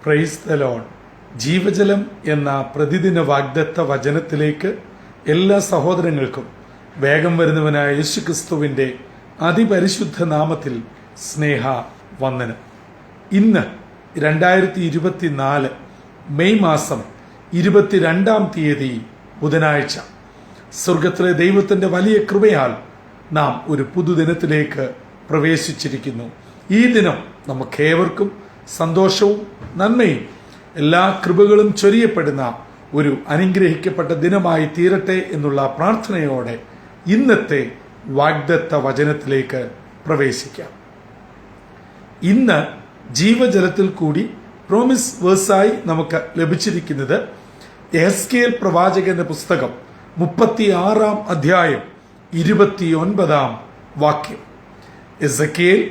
Praise the Lord. ജീവജലം എന്ന പ്രതിദിന വാഗ്ദത്ത വചനത്തിലേക്ക് എല്ലാ സഹോദരങ്ങൾക്കും വേഗം വരുന്നവനായ യേശുക്രിസ്തുവിന്റെ അതിപരിശുദ്ധ നാമത്തിൽ സ്നേഹ വന്ദനം. ഇന്ന് 2024 മെയ് മാസം 22 ബുധനാഴ്ച. സ്വർഗത്തിലെ ദൈവത്തിന്റെ വലിയ കൃപയാൽ നാം ഒരു പുതുദിനത്തിലേക്ക് പ്രവേശിച്ചിരിക്കുന്നു. ഈ ദിനം നമുക്കേവർക്കും സന്തോഷവും നന്മയും എല്ലാ കൃപകളും ചൊരിയപ്പെടുന്ന ഒരു അനുഗ്രഹിക്കപ്പെട്ട ദിനമായി തീരട്ടെ എന്നുള്ള പ്രാർത്ഥനയോടെ ഇന്നത്തെ വാഗ്ദത്ത വചനത്തിലേക്ക് പ്രവേശിക്കാം. ഇന്ന് ജീവജലത്തിൽ കൂടി പ്രോമിസ് വേഴ്സായി നമുക്ക് ലഭിച്ചിരിക്കുന്നത് യെഹെസ്കേൽ പ്രവാചകന്റെ പുസ്തകം 36 അധ്യായം 29 വാക്യം. എസെക്കിയേൽ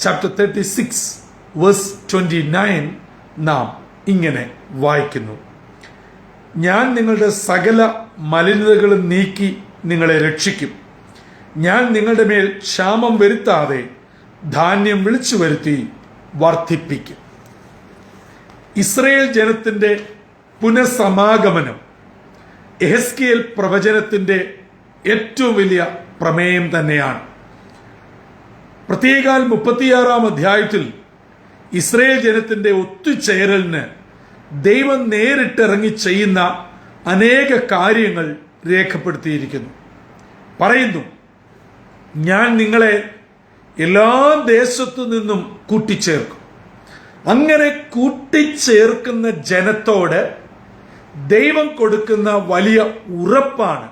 ചാപ്റ്റർ 36 വേഴ്സ് 29 നാം ഇങ്ങനെ വായിക്കുന്നു: ഞാൻ നിങ്ങളുടെ സകല മലിനതകളും നീക്കി നിങ്ങളെ രക്ഷിക്കും. ഞാൻ നിങ്ങളുടെ മേൽ ക്ഷാമം വരുത്താതെ ധാന്യം വിളിച്ചു വരുത്തി വർദ്ധിപ്പിക്കും. ഇസ്രയേൽ ജനത്തിന്റെ പുനഃസമാഗമനം യെഹെസ്കേൽ പ്രവചനത്തിന്റെ ഏറ്റവും വലിയ പ്രമേയം തന്നെയാണ്. പ്രത്യേകാൽ 36 അധ്യായത്തിൽ ഇസ്രയേൽ ജനത്തിന്റെ ഒത്തുചേരലിന് ദൈവം നേരിട്ടിറങ്ങി ചെയ്യുന്ന അനേക കാര്യങ്ങൾ രേഖപ്പെടുത്തിയിരിക്കുന്നു. പറയുന്നു, ഞാൻ നിങ്ങളെ എല്ലാ ദേശത്തു നിന്നും കൂട്ടിച്ചേർക്കും. അങ്ങനെ കൂട്ടിച്ചേർക്കുന്ന ജനത്തോട് ദൈവം കൊടുക്കുന്ന വലിയ ഉറപ്പാണ്,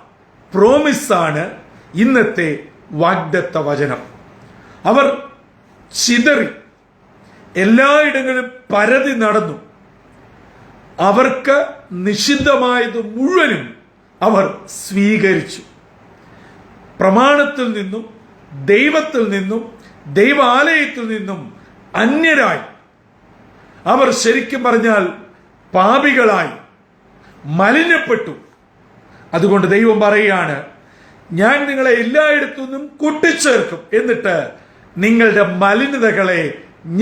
പ്രോമിസാണ് ഇന്നത്തെ വാഗ്ദത്ത വചനം. അവർ ചിതറി എല്ലായിടങ്ങളിലും പരതി നടന്നു. അവർക്ക് നിഷിദ്ധമായത് മുഴുവനും അവർ സ്വീകരിച്ചു. പ്രമാണത്തിൽ നിന്നും ദൈവത്തിൽ നിന്നും ദൈവാലയത്തിൽ നിന്നും അന്യരായി അവർ ശരിക്കും പറഞ്ഞാൽ പാപികളായി മലിനപ്പെട്ടു. അതുകൊണ്ട് ദൈവം പറയുകയാണ്, ഞാൻ നിങ്ങളെ എല്ലായിടത്തു നിന്നും കൂട്ടിച്ചേർക്കും, എന്നിട്ട് നിങ്ങളുടെ മലിനതകളെ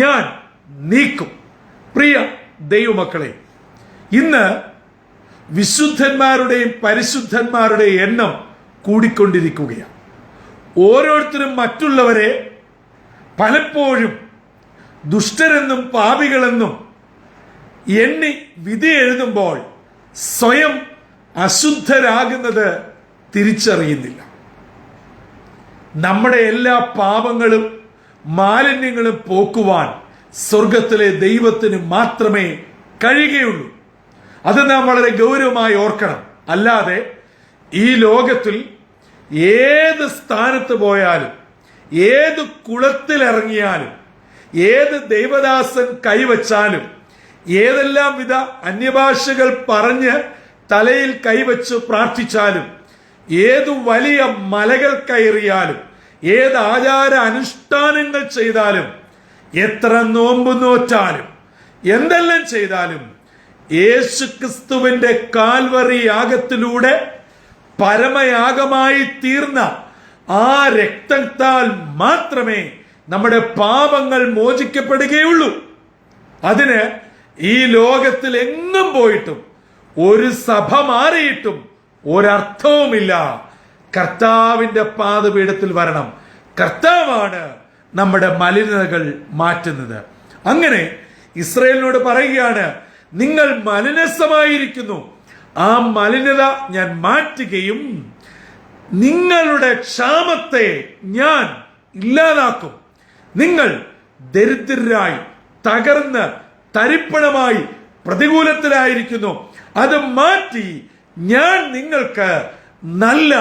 ഞാൻ നീക്കും. പ്രിയ ദൈവമക്കളെ, ഇന്ന് വിശുദ്ധന്മാരുടെയും പരിശുദ്ധന്മാരുടെയും എണ്ണം കൂടിക്കൊണ്ടിരിക്കുകയാണ്. ഓരോരുത്തരും മറ്റുള്ളവരെ പലപ്പോഴും ദുഷ്ടരെന്നും പാപികളെന്നും എണ്ണി വിധി എഴുതുമ്പോൾ സ്വയം അശുദ്ധരാകുന്നത് തിരിച്ചറിയുന്നില്ല. നമ്മുടെ എല്ലാ പാപങ്ങളും മാലിന്യങ്ങളും പോക്കുവാൻ സ്വർഗത്തിലെ ദൈവത്തിന് മാത്രമേ കഴിയുകയുള്ളൂ. അത് നാം വളരെ ഗൗരവമായി ഓർക്കണം. അല്ലാതെ ഈ ലോകത്തിൽ ഏത് സ്ഥാനത്ത് പോയാലും, ഏത് കുളത്തിലിറങ്ങിയാലും, ഏത് ദൈവദാസൻ കൈവച്ചാലും, ഏതെല്ലാം വിധ അന്യഭാഷകൾ പറഞ്ഞ് തലയിൽ കൈവച്ച് പ്രാർത്ഥിച്ചാലും, ഏതു വലിയ മലകൾ കയറിയാലും, ഏത് ആചാര അനുഷ്ഠാനങ്ങൾ ചെയ്താലും, എത്ര നോമ്പ് നോറ്റാലും, എന്തെല്ലാം ചെയ്താലും, യേശുക്രിസ്തുവിന്റെ കാൽവറി യാഗത്തിലൂടെ പരമയാഗമായി തീർന്ന ആ രക്തത്താൽ മാത്രമേ നമ്മുടെ പാപങ്ങൾ മോചിക്കപ്പെടുകയുള്ളൂ. അതിന് ഈ ലോകത്തിൽ എങ്ങും പോയിട്ടും ഒരു സഭ മാറിയിട്ടും ഒരർത്ഥവുമില്ല. കർത്താവിന്റെ പാദപീഠത്തിൽ വരണം. കർത്താവാണ് നമ്മുടെ മലിനതകൾ മാറ്റുന്നത്. അങ്ങനെ ഇസ്രായേലിനോട് പറയുകയാണ്, നിങ്ങൾ മലിനസമായിരിക്കുന്നു, ആ മലിനത ഞാൻ മാറ്റുകയും നിങ്ങളുടെ ക്ഷാമത്തെ ഞാൻ ഇല്ലാതാക്കും. നിങ്ങൾ ദരിദ്രരായി തകർന്ന് തരിപ്പണമായി പ്രതികൂലത്തിലായിരിക്കുന്നു, അത് മാറ്റി ഞാൻ നിങ്ങൾക്ക് നല്ല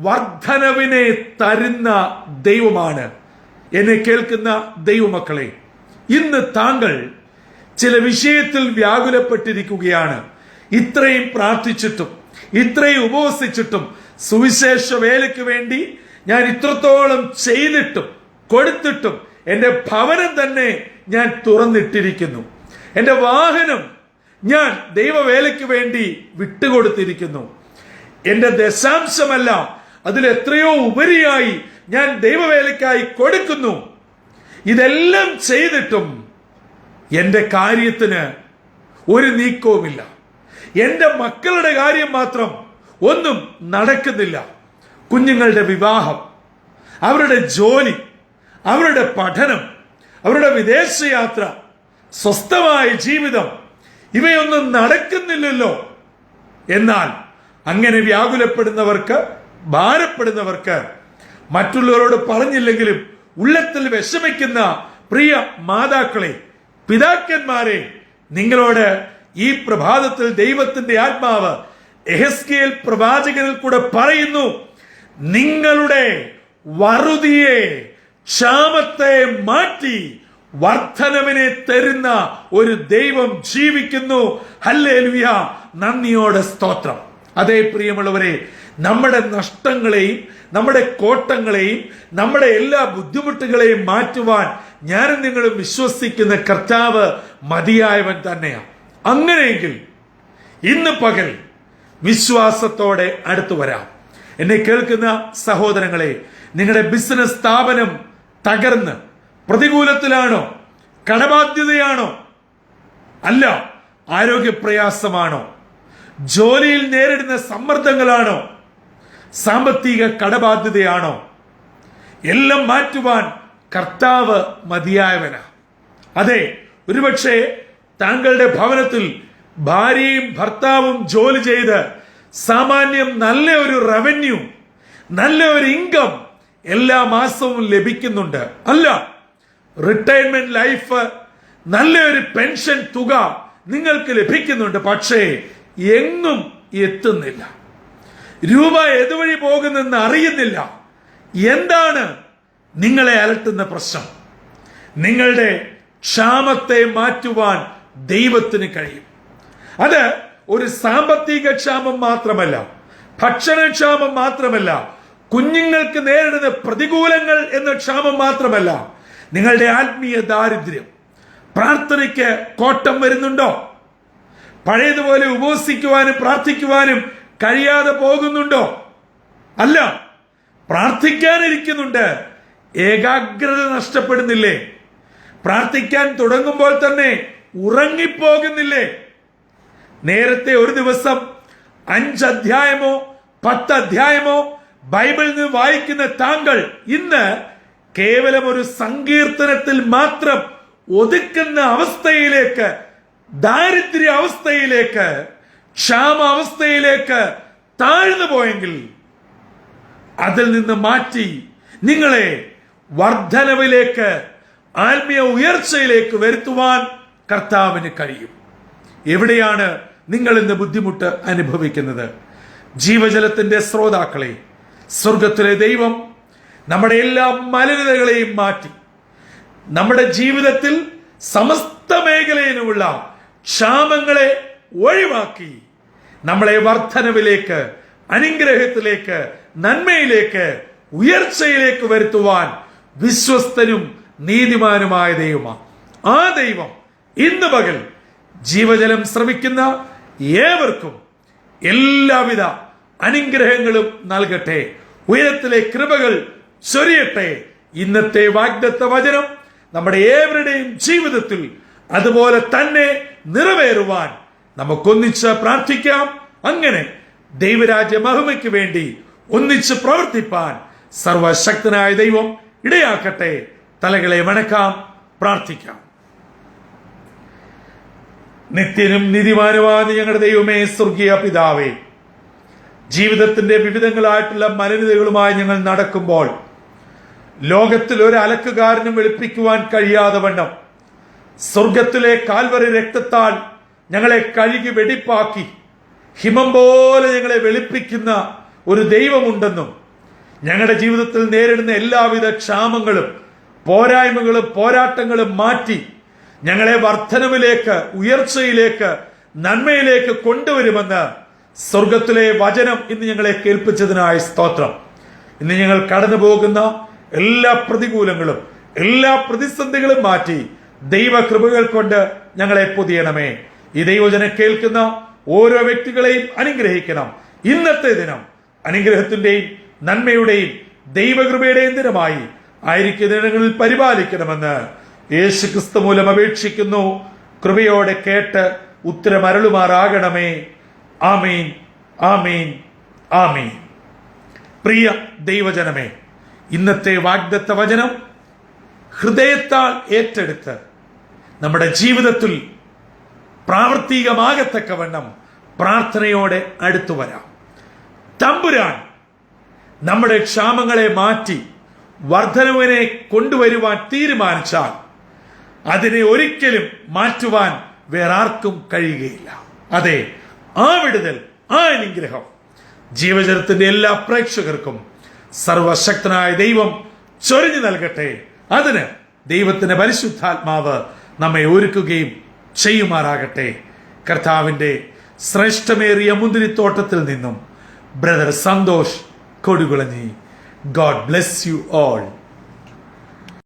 വർധനവിനെ തരുന്ന ദൈവമാണ്. എന്നെ കേൾക്കുന്ന ദൈവമക്കളെ, ഇന്ന് താങ്കൾ ചില വിഷയത്തിൽ വ്യാകുലപ്പെട്ടിരിക്കുകയാണ്. ഇത്രയും പ്രാർത്ഥിച്ചിട്ടും ഇത്രയും ഉപവസിച്ചിട്ടും സുവിശേഷ വേലയ്ക്ക് വേണ്ടി ഞാൻ ഇത്രത്തോളം ചെയ്തിട്ടും കൊടുത്തിട്ടും എന്റെ ഭവനം തന്നെ ഞാൻ തുറന്നിട്ടിരിക്കുന്നു, എന്റെ വാഹനം ഞാൻ ദൈവവേലയ്ക്ക് വേണ്ടി വിട്ടുകൊടുത്തിരിക്കുന്നു, എന്റെ ദശാംശമല്ല അതിലെത്രയോ ഉപരിയായി ഞാൻ ദൈവവേലയ്ക്കായി കൊടുക്കുന്നു. ഇതെല്ലാം ചെയ്തിട്ടും എന്റെ കാര്യത്തിന് ഒരു നീക്കവുമില്ല. എൻ്റെ മക്കളുടെ കാര്യം മാത്രം ഒന്നും നടക്കുന്നില്ല. കുഞ്ഞുങ്ങളുടെ വിവാഹം, അവരുടെ ജോലി, അവരുടെ പഠനം, അവരുടെ വിദേശയാത്ര, സ്വസ്ഥമായ ജീവിതം, ഇവയൊന്നും നടക്കുന്നില്ലല്ലോ. എന്നാൽ അങ്ങനെ വ്യാകുലപ്പെടുന്നവർക്ക്, ഭാരപ്പെടുന്നവർക്ക്, മറ്റുള്ളവരോട് പറഞ്ഞില്ലെങ്കിലും ഉള്ളത്തിൽ വിഷമിക്കുന്ന പ്രിയ മാതാക്കളെ, പിതാക്കന്മാരെ, നിങ്ങളോട് ഈ പ്രഭാതത്തിൽ ദൈവത്തിന്റെ ആത്മാവ് യെഹെസ്കേൽ പ്രവാചകനിൽ കൂടെ പറയുന്നു, നിങ്ങളുടെ വറുതിയെ, ക്ഷാമത്തെ മാറ്റി വർധനവിനെ തരുന്ന ഒരു ദൈവം ജീവിക്കുന്നു. ഹല്ലേലൂയ, നന്ദിയോടെ സ്തോത്രം. അതേ പ്രിയമുള്ളവരെ, നമ്മുടെ നഷ്ടങ്ങളെയും നമ്മുടെ കോട്ടങ്ങളെയും നമ്മുടെ എല്ലാ ബുദ്ധിമുട്ടുകളെയും മാറ്റുവാൻ ഞാനും നിങ്ങളും വിശ്വസിക്കുന്ന കർത്താവ് മതിയായവൻ തന്നെയാണ്. അങ്ങനെയെങ്കിൽ ഇന്ന് പകൽ വിശ്വാസത്തോടെ അടുത്തു വരാം. എന്നെ കേൾക്കുന്ന സഹോദരങ്ങളെ, നിങ്ങളുടെ ബിസിനസ് സ്ഥാപനം തകർന്ന് പ്രതികൂലത്തിലാണോ? കടബാധ്യതയാണോ? അല്ല, ആരോഗ്യപ്രയാസമാണോ? ജോലിയിൽ നേരിടുന്ന സമ്മർദ്ദങ്ങളാണോ? സാമ്പത്തിക കടബാധ്യതയാണോ? എല്ലാം മാറ്റുവാൻ കർത്താവ് മതിയായവനാ. അതെ, ഒരുപക്ഷെ താങ്കളുടെ ഭവനത്തിൽ ഭാര്യയും ഭർത്താവും ജോലി ചെയ്ത് സാമാന്യം നല്ല ഒരു റവന്യൂ, നല്ല ഒരു ഇൻകം എല്ലാ മാസവും ലഭിക്കുന്നുണ്ട്. അല്ല, റിട്ടയർമെന്റ് ലൈഫ്, നല്ലൊരു പെൻഷൻ തുക നിങ്ങൾക്ക് ലഭിക്കുന്നുണ്ട്. പക്ഷേ എങ്ങും എത്തുന്നില്ല. രൂപ ഏതുവഴി പോകുന്നെന്ന് അറിയുന്നില്ല. എന്താണ് നിങ്ങളെ അലട്ടുന്ന പ്രശ്നം? നിങ്ങളുടെ ക്ഷാമത്തെ മാറ്റുവാൻ ദൈവത്തിന് കഴിയും. അത് ഒരു സാമ്പത്തിക ക്ഷാമം മാത്രമല്ല, ഭക്ഷണക്ഷാമം മാത്രമല്ല, കുഞ്ഞുങ്ങൾക്ക് നേരിടുന്ന പ്രതികൂലങ്ങൾ എന്ന ക്ഷാമം മാത്രമല്ല, നിങ്ങളുടെ ആത്മീയ ദാരിദ്ര്യം. പ്രാർത്ഥനയ്ക്ക് കോട്ടം വരുന്നുണ്ടോ? പഴയതുപോലെ ഉപവസിക്കുവാനും പ്രാർത്ഥിക്കുവാനും കഴിയാതെ പോകുന്നുണ്ടോ? അല്ല, പ്രാർത്ഥിക്കാനിരിക്കുന്നുണ്ട്, ഏകാഗ്രത നഷ്ടപ്പെടുന്നില്ലേ? പ്രാർത്ഥിക്കാൻ തുടങ്ങുമ്പോൾ തന്നെ ഉറങ്ങിപ്പോകുന്നില്ലേ? നേരത്തെ ഒരു ദിവസം 5 അധ്യായമോ 10 അധ്യായമോ ബൈബിളിൽ നിന്ന് വായിക്കുന്ന താങ്കൾ ഇന്ന് കേവലം ഒരു സങ്കീർത്തനത്തിൽ മാത്രം ഒതുക്കുന്ന അവസ്ഥയിലേക്ക്, ദാരിദ്ര്യ അവസ്ഥയിലേക്ക്, ക്ഷാമ അവസ്ഥയിലേക്ക് താഴ്ന്നു പോയെങ്കിൽ അതിൽ നിന്ന് മാറ്റി നിങ്ങളെ വർധനവിലേക്ക്, ആത്മീയ ഉയർച്ചയിലേക്ക് വരുത്തുവാൻ കർത്താവിന് കഴിയും. എവിടെയാണ് നിങ്ങൾ ഇന്ന് ബുദ്ധിമുട്ട് അനുഭവിക്കുന്നത്? ജീവജലത്തിന്റെ ശ്രോതാക്കളെ, സ്വർഗത്തിലെ ദൈവം നമ്മുടെ എല്ലാ മലിനതകളെയും മാറ്റി നമ്മുടെ ജീവിതത്തിൽ സമസ്ത മേഖലയിലുമുള്ള ക്ഷാമങ്ങളെ ഒഴിവാക്കി നമ്മളെ വർധനവിലേക്ക്, അനുഗ്രഹത്തിലേക്ക്, നന്മയിലേക്ക്, ഉയർച്ചയിലേക്ക് വരുത്തുവാൻ വിശ്വസ്തനും നീതിമാനുമായ ദൈവമാണ്. ആ ദൈവം ഇന്ന് പകൽ ജീവജലം ശ്രവിക്കുന്ന ഏവർക്കും എല്ലാവിധ അനുഗ്രഹങ്ങളും നൽകട്ടെ. ഉയരത്തിലെ കൃപകൾ ചൊരിയട്ടെ. ഇന്നത്തെ വാഗ്ദത്ത വചനം നമ്മുടെ ഏവരുടെയും ജീവിതത്തിൽ അതുപോലെ തന്നെ നിറവേറുവാൻ നമുക്കൊന്നിച്ച് പ്രാർത്ഥിക്കാം. അങ്ങനെ ദൈവരാജ്യ മഹിമയ്ക്ക് വേണ്ടി ഒന്നിച്ച് പ്രവർത്തിപ്പാൻ സർവശക്തനായ ദൈവം ഇടയാക്കട്ടെ. തലകളെ വണക്കാം, പ്രാർത്ഥിക്കാം. നിത്യനും നീതിമാനുമായ ഞങ്ങളുടെ ദൈവമേ, സ്വർഗീയ പിതാവേ, ജീവിതത്തിന്റെ വിവിധങ്ങളായിട്ടുള്ള മലിനതകളുമായി ഞങ്ങൾ നടക്കുമ്പോൾ ലോകത്തിൽ ഒരു അലക്കുകാരനും വെളുപ്പിക്കുവാൻ കഴിയാതെ വണ്ണം സ്വർഗത്തിലെ കാൽവറി രക്തത്താൽ ഞങ്ങളെ കഴുകി വെടിപ്പാക്കി ഹിമം പോലെ ഞങ്ങളെ വെളുപ്പിക്കുന്ന ഒരു ദൈവമുണ്ടെന്നും ഞങ്ങളുടെ ജീവിതത്തിൽ നേരിടുന്ന എല്ലാവിധ ക്ഷാമങ്ങളും പോരായ്മകളും പോരാട്ടങ്ങളും മാറ്റി ഞങ്ങളെ വർധനവിലേക്ക്, ഉയർച്ചയിലേക്ക്, നന്മയിലേക്ക് കൊണ്ടുവരുമെന്ന് സ്വർഗത്തിലെ വചനം ഇന്ന് ഞങ്ങളെ കേൾപ്പിച്ചതിനായി സ്തോത്രം. ഇന്ന് ഞങ്ങൾ കടന്നു പോകുന്ന എല്ലാ പ്രതികൂലങ്ങളും, എല്ലാ പ്രതിസന്ധികളും മാറ്റി ദൈവകൃപകൾ കൊണ്ട് ഞങ്ങളെ പൊതിയണമേ. ഈ ദൈവജനം കേൾക്കുന്ന ഓരോ വ്യക്തികളെയും അനുഗ്രഹിക്കണം. ഇന്നത്തെ ദിനം അനുഗ്രഹത്തിന്റെയും നന്മയുടെയും ദൈവകൃപയുടെയും ദിനമായി ആയിരിക്കുന്ന ദിനങ്ങളിൽ പരിപാലിക്കണമെന്ന് യേശുക്രിസ്തു മൂലം അപേക്ഷിക്കുന്നു. കൃപയോടെ കേട്ട് ഉത്തരമരുളുമാറാകണമേ. ആമീൻ, ആമീൻ, ആമീൻ. പ്രിയ ദൈവജനമേ, ഇന്നത്തെ വാഗ്ദത്ത വചനം ഹൃദയത്താൽ ഏറ്റെടുത്ത് നമ്മുടെ ജീവിതത്തിൽ പ്രാവർത്തികമാകത്തക്കവണ്ണം പ്രാർത്ഥനയോടെ അടുത്തു വരാം. തമ്പുരാൻ നമ്മുടെ ക്ഷാമങ്ങളെ മാറ്റി വർധനവിനെ കൊണ്ടുവരുവാൻ തീരുമാനിച്ചാൽ അതിനെ ഒരിക്കലും മാറ്റുവാൻ വേറാർക്കും കഴിയുകയില്ല. അതെ, ആ വിടുതൽ, ആ അനുഗ്രഹം ജീവജലത്തിന്റെ എല്ലാ പ്രേക്ഷകർക്കും സർവശക്തനായ ദൈവം ചൊരിഞ്ഞു നൽകട്ടെ. അതിന് ദൈവത്തിന്റെ പരിശുദ്ധാത്മാവ് നമ്മെ ഒരുക്കുകയും ചെയ്യുമാറാകട്ടെ. കർത്താവിന്റെ ശ്രേഷ്ഠമേറിയ മുന്തിരിത്തോട്ടത്തിൽ നിന്നും brother Santhosh Kodukulanji. God bless you all.